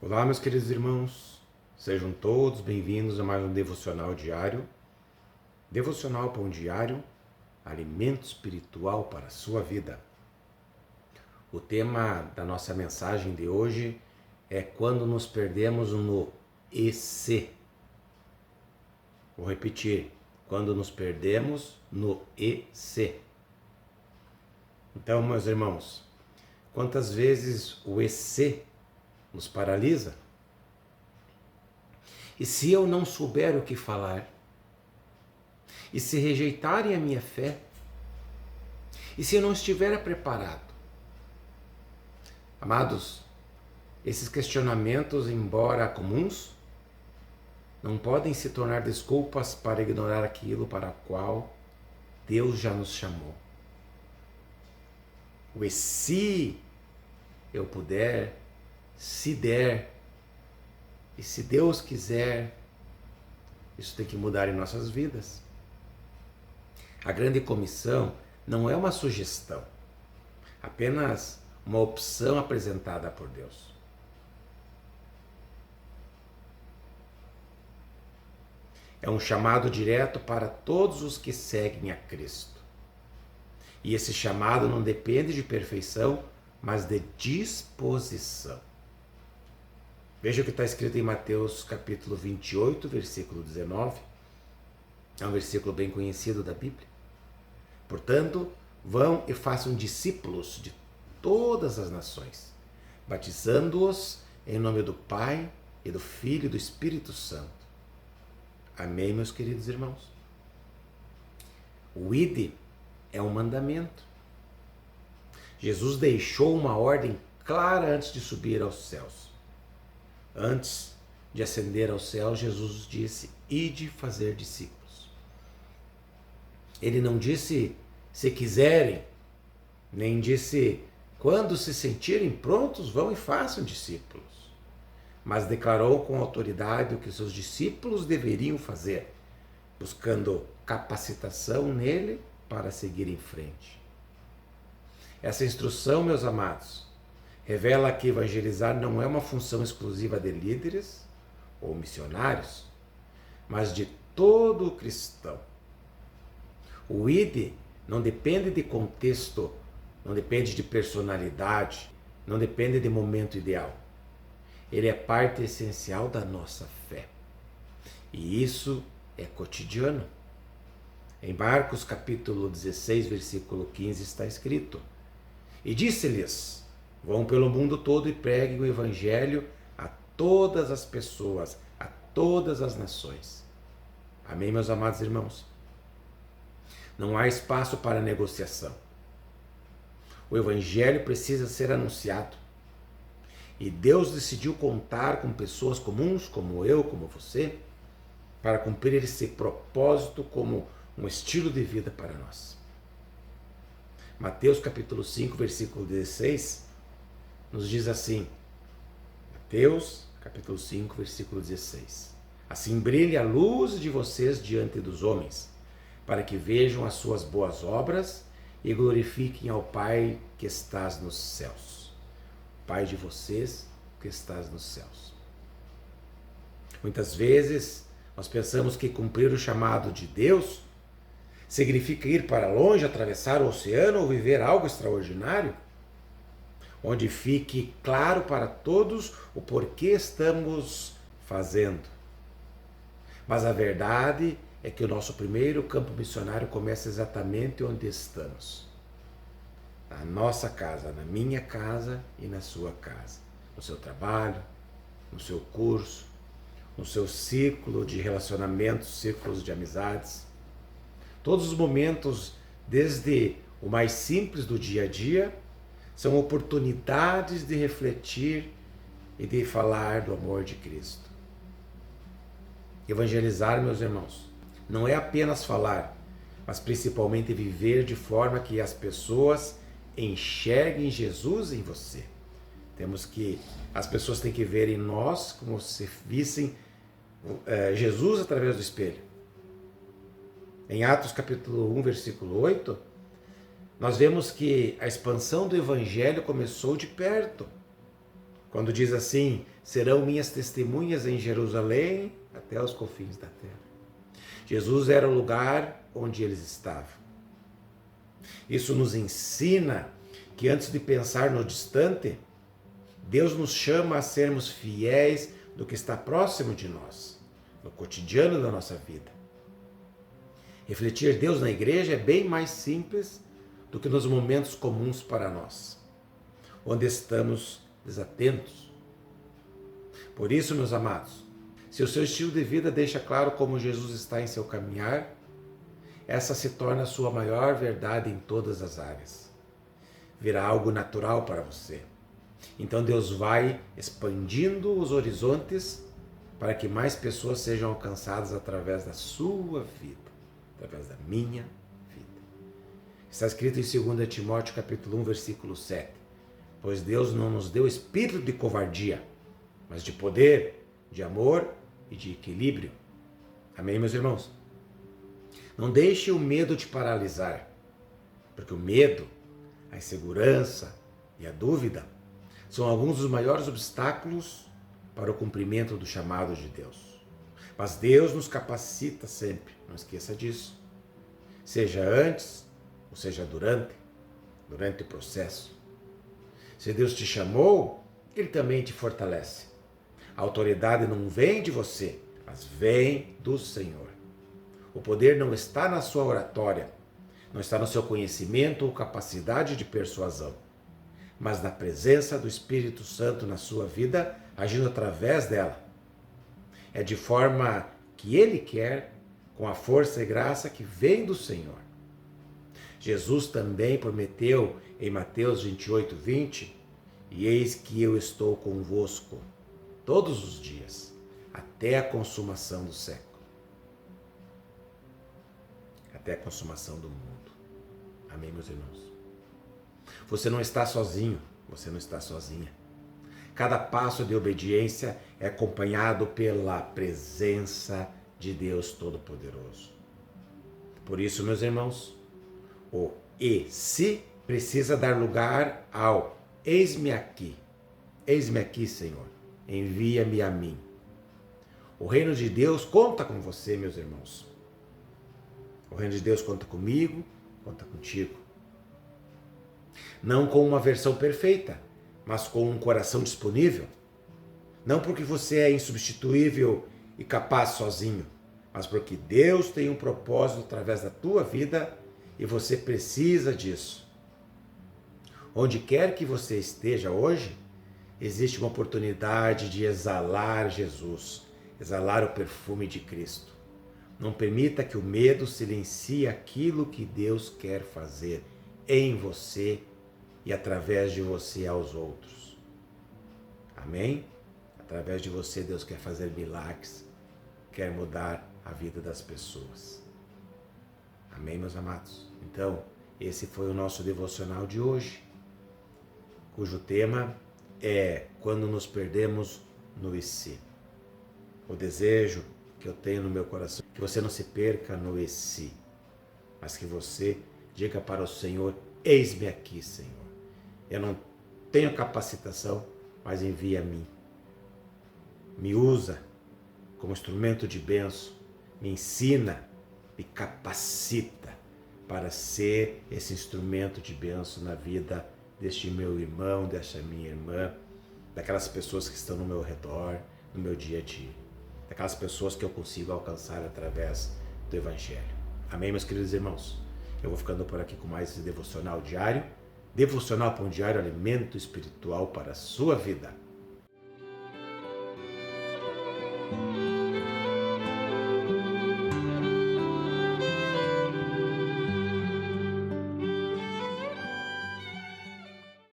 Olá, meus queridos irmãos, sejam todos bem-vindos a mais um Devocional Diário. Devocional Pão Diário, alimento espiritual para a sua vida. O tema da nossa mensagem de hoje é quando nos perdemos no e se. Vou repetir, quando nos perdemos no e se. Então, meus irmãos, quantas vezes o e se nos paralisa? E se eu não souber o que falar? E se rejeitarem a minha fé? E se eu não estiver preparado? Amados, esses questionamentos, embora comuns, não podem se tornar desculpas para ignorar aquilo para o qual Deus já nos chamou. O e se eu puder, se der, e se Deus quiser, isso tem que mudar em nossas vidas. A grande comissão não é uma sugestão, apenas uma opção apresentada por Deus. É um chamado direto para todos os que seguem a Cristo. E esse chamado não depende de perfeição, mas de disposição. Veja o que está escrito em Mateus capítulo 28, versículo 19. É um versículo bem conhecido da Bíblia. Portanto, vão e façam discípulos de todas as nações, batizando-os em nome do Pai e do Filho e do Espírito Santo. Amém, meus queridos irmãos? O ide é um mandamento. Jesus deixou uma ordem clara antes de subir aos céus. Antes de ascender ao céu, Jesus disse: ide fazer discípulos. Ele não disse se quiserem, nem disse quando se sentirem prontos, vão e façam discípulos. Mas declarou com autoridade o que seus discípulos deveriam fazer, buscando capacitação nele para seguir em frente. Essa instrução, meus amados, revela que evangelizar não é uma função exclusiva de líderes ou missionários, mas de todo cristão. O ide não depende de contexto, não depende de personalidade, não depende de momento ideal. Ele é parte essencial da nossa fé. E isso é cotidiano. Em Marcos capítulo 16, versículo 15 está escrito: e disse-lhes: vão pelo mundo todo e preguem o evangelho a todas as pessoas, a todas as nações. Amém, meus amados irmãos? Não há espaço para negociação. O evangelho precisa ser anunciado. E Deus decidiu contar com pessoas comuns, como eu, como você, para cumprir esse propósito como um estilo de vida para nós. Mateus capítulo 5, versículo 16, nos diz assim, Mateus capítulo 5, versículo 16. Assim brilhe a luz de vocês diante dos homens, para que vejam as suas boas obras e glorifiquem ao Pai que estás nos céus. Pai de vocês que estás nos céus. Muitas vezes nós pensamos que cumprir o chamado de Deus significa ir para longe, atravessar o oceano ou viver algo extraordinário, onde fique claro para todos o porquê estamos fazendo. Mas a verdade é que o nosso primeiro campo missionário começa exatamente onde estamos. Na nossa casa, na minha casa e na sua casa. No seu trabalho, no seu curso, no seu ciclo de relacionamentos, ciclos de amizades. Todos os momentos, desde o mais simples do dia a dia, são oportunidades de refletir e de falar do amor de Cristo. Evangelizar, meus irmãos, não é apenas falar, mas principalmente viver de forma que as pessoas enxerguem Jesus em você. As pessoas têm que ver em nós como se vissem Jesus através do espelho. Em Atos capítulo 1, versículo 8, nós vemos que a expansão do Evangelho começou de perto, Quando diz assim, serão minhas testemunhas em Jerusalém até os confins da terra. Jesus era o lugar onde eles estavam. Isso nos ensina que antes de pensar no distante, Deus nos chama a sermos fiéis do que está próximo de nós, no cotidiano da nossa vida. Refletir Deus na igreja é bem mais simples do que nos momentos comuns para nós, onde estamos desatentos. Por isso, meus amados, se o seu estilo de vida deixa claro como Jesus está em seu caminhar, essa se torna a sua maior verdade em todas as áreas. Virá algo natural para você. Então Deus vai expandindo os horizontes para que mais pessoas sejam alcançadas através da sua vida, através da minha vida. Está escrito em 2 Timóteo capítulo 1, versículo 7. Pois Deus não nos deu espírito de covardia, mas de poder, de amor e de equilíbrio. Amém, meus irmãos? Não deixe o medo te paralisar, porque o medo, a insegurança e a dúvida são alguns dos maiores obstáculos para o cumprimento do chamado de Deus. Mas Deus nos capacita sempre, não esqueça disso. Seja antes ou seja durante o processo. Se Deus te chamou, Ele também te fortalece. A autoridade não vem de você, mas vem do Senhor. O poder não está na sua oratória, não está no seu conhecimento ou capacidade de persuasão, mas na presença do Espírito Santo na sua vida, agindo através dela. É de forma que Ele quer, com a força e graça que vem do Senhor. Jesus também prometeu em Mateus 28, 20, e eis que eu estou convosco todos os dias, até a consumação do século. Até a consumação do mundo. Amém, meus irmãos? Você não está sozinho, você não está sozinha. Cada passo de obediência é acompanhado pela presença de Deus Todo-Poderoso. Por isso, meus irmãos, o "e se" precisa dar lugar ao "eis-me aqui". Eis-me aqui, Senhor, envia-me a mim. O reino de Deus conta com você, meus irmãos. O reino de Deus conta comigo, conta contigo. Não com uma versão perfeita, mas com um coração disponível. Não porque você é insubstituível e capaz sozinho, mas porque Deus tem um propósito através da tua vida e você precisa disso. Onde quer que você esteja hoje, existe uma oportunidade de exalar Jesus, exalar o perfume de Cristo. Não permita que o medo silencie aquilo que Deus quer fazer em você e através de você aos outros. Amém? Através de você, Deus quer fazer milagres, quer mudar a vida das pessoas. Amém, meus amados? Então, esse foi o nosso devocional de hoje, cujo tema é quando nos perdemos no "e se". O desejo que eu tenho no meu coração é que você não se perca no "e se", mas que você diga para o Senhor: eis-me aqui, Senhor. Eu não tenho capacitação, mas envia a mim. Me usa como instrumento de bênção, me ensina, me capacita para ser esse instrumento de bênção na vida deste meu irmão, desta minha irmã, daquelas pessoas que estão no meu redor, no meu dia a dia, daquelas pessoas que eu consigo alcançar através do Evangelho. Amém, meus queridos irmãos? Eu vou ficando por aqui com mais esse devocional diário. Devocional Pão Diário, alimento espiritual para a sua vida.